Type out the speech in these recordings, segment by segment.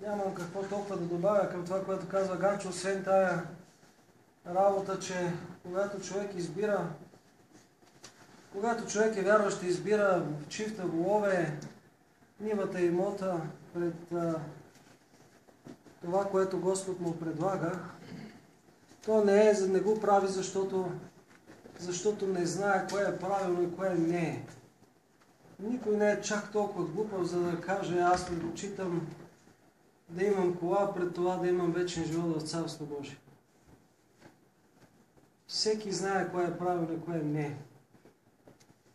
Нямам какво толкова да добавя към това, което казва Ганчо, освен тая работа, че когато човек е вярващ и избира чифта голове, нивата и имота пред това, което Господ му предлага, то не го прави, защото не знае кое е правилно и кое не е. Никой не е чак толкова глупав, за да каже: аз предпочитам да имам кола пред това да имам вечен живот в Царство Божие. Всеки знае кое е правилно и кое не е.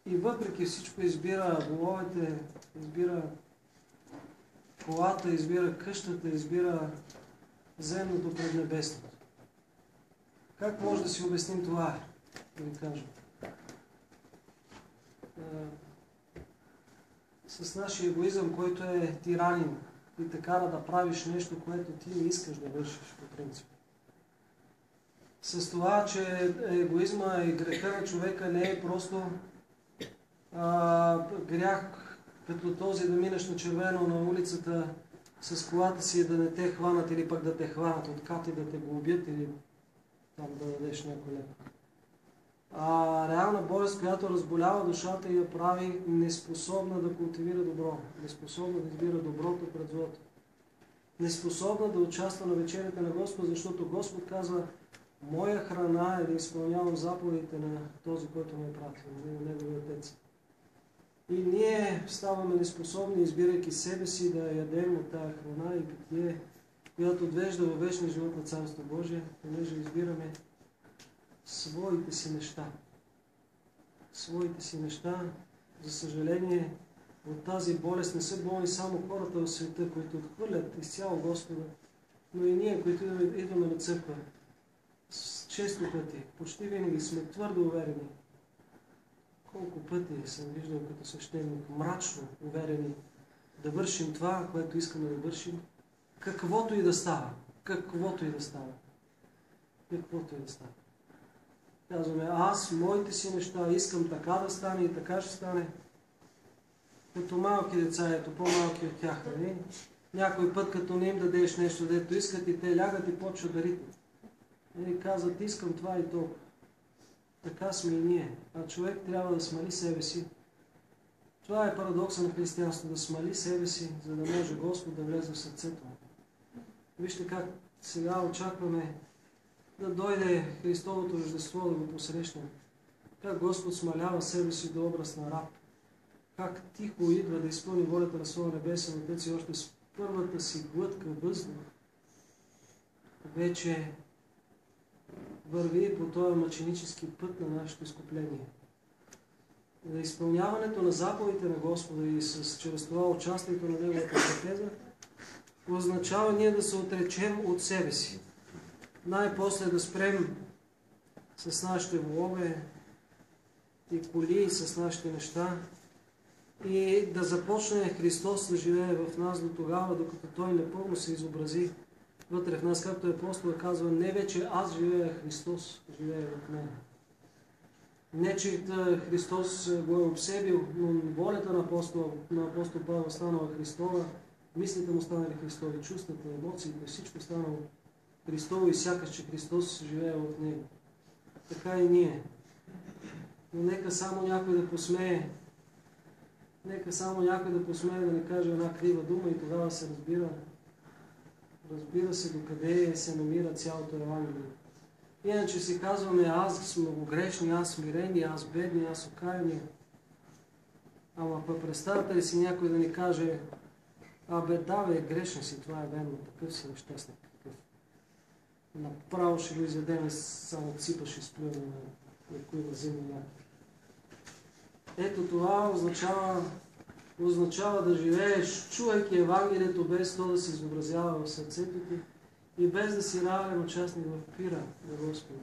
И въпреки всичко избира головете, избира колата, избира къщата, избира земното пред небесното. Как може да си обясним това? Да ви кажа. С нашия егоизъм, който е тиранин и те кара да правиш нещо, което ти не искаш да вършиш по принцип. С това, че егоизма и греха на човека не е просто грях като този да минеш на червено на улицата с колата си и да не те хванат или пък да те хванат откат и да те глобят или там да дадеш някой леп. Реална болест, която разболява душата и я прави неспособна да култивира добро, неспособна да избира доброто пред злото, неспособна да участва на вечерята на Господ, защото Господ казва: моя храна е да изпълнявам заповедите на този, който ме е пратил, на Неговия Отец. И ние ставаме неспособни, избирайки себе си, да ядем от тая храна и питие, която отвежда във вечния живот на Царство Божие, понеже избираме своите си неща. Своите си неща, за съжаление, от тази болест не са болни само хората в света, които отхвърлят изцяло Господа, но и ние, които идваме на църква. Често пъти, почти винаги сме твърдо уверени. Колко пъти съм виждал като свещеник, мрачно уверени да вършим това, което искаме да вършим, каквото и да става. Каквото и да става. Каквото и да става. Казваме: аз, моите си неща, искам така да стане и така ще стане. Като малки деца, ето по-малки от тях, нали? Някой път, като не им дадеш нещо, дето искат, и те лягат и почват да ритат. И казват: искам това и толкова. Така сме и ние. А човек трябва да смали себе си. Това е парадокса на християнството, да смали себе си, за да може Господ да влезе в сърцето му. Вижте как сега очакваме да дойде Христовото Рождество, да го посрещнем. Как Господ смалява себе си до образ на раб. Как тихо идва да изпълни волята на своя небесен Отец и още с първата си глътка въздух вече върви по този мъченически път на нашето изкупление. За изпълняването на заповедите на Господа и чрез това участието на Неговата катеза означава ние да се отречем от себе си. Най-после да спрем с нашите волове и коли, с нашите неща и да започне Христос да живее в нас до тогава, докато Той непълно се изобрази вътре в нас, както апостола казва: не вече аз живея, Христос живее в мен. Не, че Христос го е обсебил, но волята на апостол Павел станала Христова, мислите му станали Христови, чувствата, емоциите, всичко станало Христово и сякаш, че Христос живее в него. Така и ние. Но нека само някой да посмее, да не каже една крива дума и тогава се разбира се докъде се намира цялото Евангелие. Иначе си казваме: аз съм многогрешни, аз смирени, аз бедни, аз окаяни. Ама представете ли си някой да ни каже: грешен си, това е верно, такъв си нещастник, такъв. Направо ще го изядеме, само ципаш и сплюване на кои земя. Ето това означава да живееш, чувайки Евангелието, без то да се изобразява в сърцето ти и без да си реален участник в пира на Господа.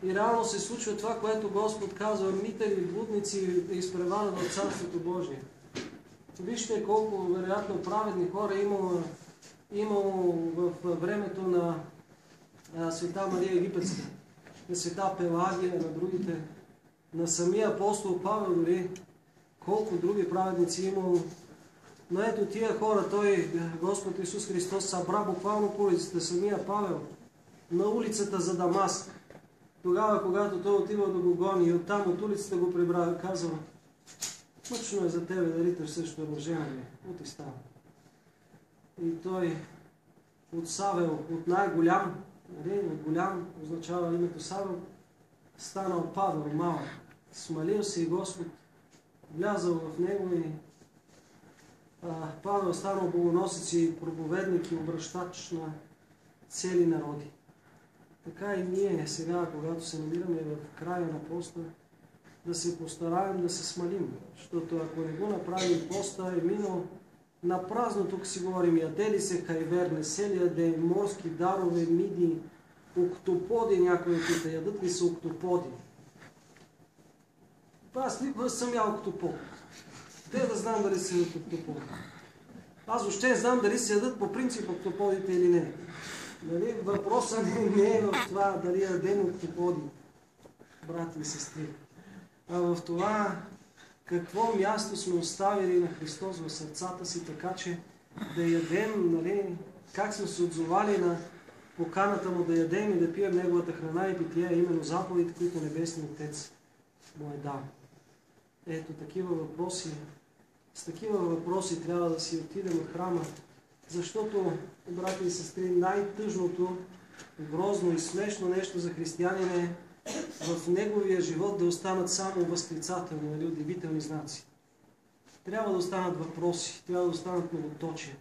И реално се случва това, което Господ казва: митари, блудници е изпреварено от Царството Божие. Вижте колко вероятно праведни хора имало в времето на света Мария Египетска, на света Пелагия, на другите, на самия апостол Павел дори, колко други праведници имало, Но ето тия хора, той, Господ Исус Христос, събра буквално по улицата, самия Павел, на улицата за Дамаск. Тогава, когато той отива да го гони и оттам от улицата го прибра, казва: мъчно е за тебе да риташ също оръжена ли? Вот и става. И той от Савел, от най-голям, от голям означава името Савел, станал Павел, малък. Смалил се и Господ, влязал в него и Павел станал богоносец и проповедник и обращач на цели народи. Така и ние сега, когато се намираме в края на поста, да се постараем да се смалим. Защото ако не го направим, поста е минал на празно. Тук си говорим: ядели се хайвер, не се ли яде, морски дарове, миди, октоподи, някои пита: ядат ли се октоподи? Аз никога съм ял октопод. Те да знам дали се ядат октоподи. Аз въобще не знам дали се ядат по принцип октоподите или не. Нали? Въпросът не е в това дали ядем октоподи, брати и сестри, а в това какво място сме оставили на Христос в сърцата си, така че да ядем, нали, как сме се отзовали на поканата му да ядем и да пием Неговата храна и питие, именно заповедите, които Небесният Отец му е дал. Ето такива въпроси. С такива въпроси трябва да си отидем от храма, защото, брати и сестри, най-тъжното, грозно и смешно нещо за християнин е в неговия живот да останат само възклицателни, нали, удивителни знаци. Трябва да останат въпроси, трябва да останат многоточия.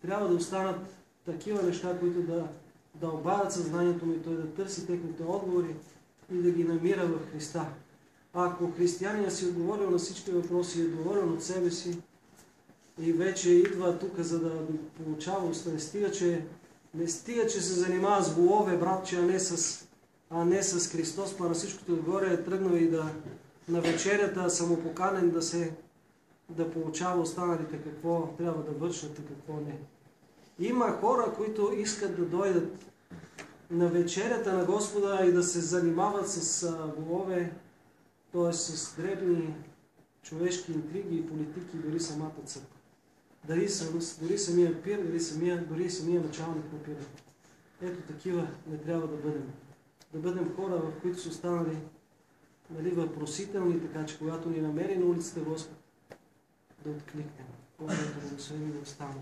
Трябва да останат такива неща, които да обадят съзнанието му и той да търси техните отговори и да ги намира в Христа. А ако християнин си отговорил на всички въпроси и е доволен от себе си и вече идва тук, за да получава уста, не стига, че се занимава с волове, братче, а не с Христос, па на всичкото отгоре е тръгнал и на вечерята самопоканен да получава останалите какво трябва да вършат и какво не. Има хора, които искат да дойдат на вечерята на Господа и да се занимават с волове, т.е. с дребни човешки интриги и политики, дори самата църква. Дори самия пир, дори самия началник на пира. Ето такива не трябва да бъдем. Да бъдем хора, в които са останали, нали, въпросителни, така че когато ни намери на улицата Господ, да откликнем. Божието благословение да остане.